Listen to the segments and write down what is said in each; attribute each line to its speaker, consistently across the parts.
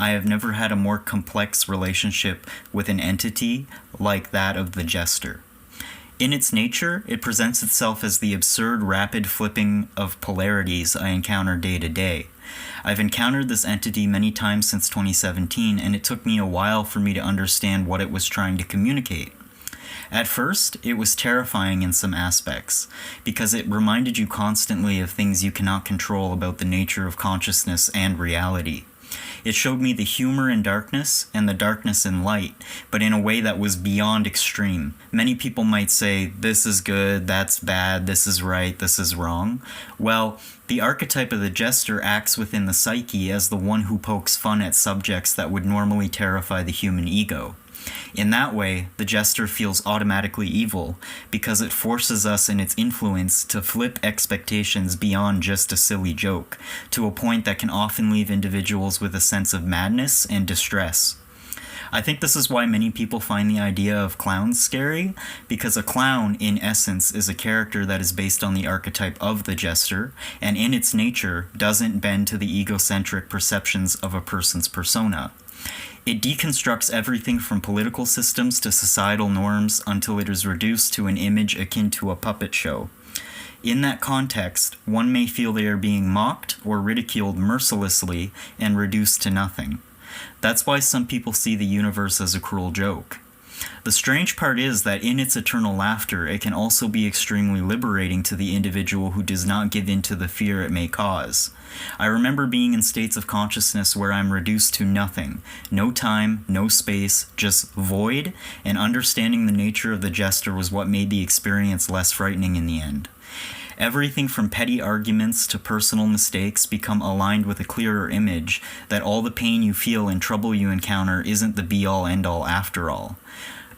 Speaker 1: I have never had a more complex relationship with an entity like that of the Jester. In its nature, it presents itself as the absurd rapid flipping of polarities I encounter day to day. I've encountered this entity many times since 2017, and it took me a while for me to understand what it was trying to communicate. At first, it was terrifying in some aspects, because it reminded you constantly of things you cannot control about the nature of consciousness and reality. It showed me the humor in darkness and the darkness in light, but in a way that was beyond extreme. Many people might say, this is good, that's bad, this is right, this is wrong. Well, the archetype of the Jester acts within the psyche as the one who pokes fun at subjects that would normally terrify the human ego. In that way, the Jester feels automatically evil, because it forces us in its influence to flip expectations beyond just a silly joke, to a point that can often leave individuals with a sense of madness and distress. I think this is why many people find the idea of clowns scary, because a clown, in essence, is a character that is based on the archetype of the Jester, and in its nature, doesn't bend to the egocentric perceptions of a person's persona. It deconstructs everything from political systems to societal norms until it is reduced to an image akin to a puppet show. In that context, one may feel they are being mocked or ridiculed mercilessly and reduced to nothing. That's why some people see the universe as a cruel joke. The strange part is that in its eternal laughter, it can also be extremely liberating to the individual who does not give in to the fear it may cause. I remember being in states of consciousness where I'm reduced to nothing, no time, no space, just void, and understanding the nature of the Jester was what made the experience less frightening in the end. Everything from petty arguments to personal mistakes become aligned with a clearer image that all the pain you feel and trouble you encounter isn't the be-all end-all after all.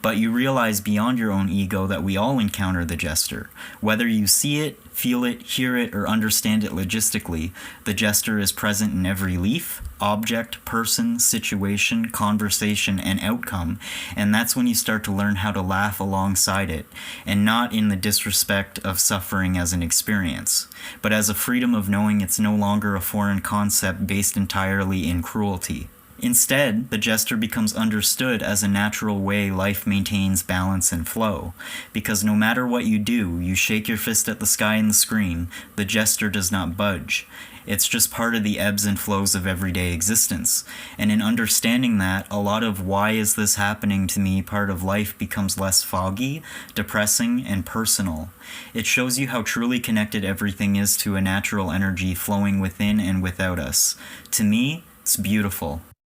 Speaker 1: But you realize beyond your own ego that we all encounter the Jester. Whether you see it, feel it, hear it, or understand it logistically, the Jester is present in every leaf, object, person, situation, conversation, and outcome, and that's when you start to learn how to laugh alongside it, and not in the disrespect of suffering as an experience, but as a freedom of knowing it's no longer a foreign concept based entirely in cruelty. Instead, the Jester becomes understood as a natural way life maintains balance and flow, because no matter what you do, you shake your fist at the sky and the screen, the Jester does not budge. It's just part of the ebbs and flows of everyday existence, and in understanding that, a lot of why is this happening to me part of life becomes less foggy, depressing, and personal. It shows you how truly connected everything is to a natural energy flowing within and without us. To me, it's beautiful.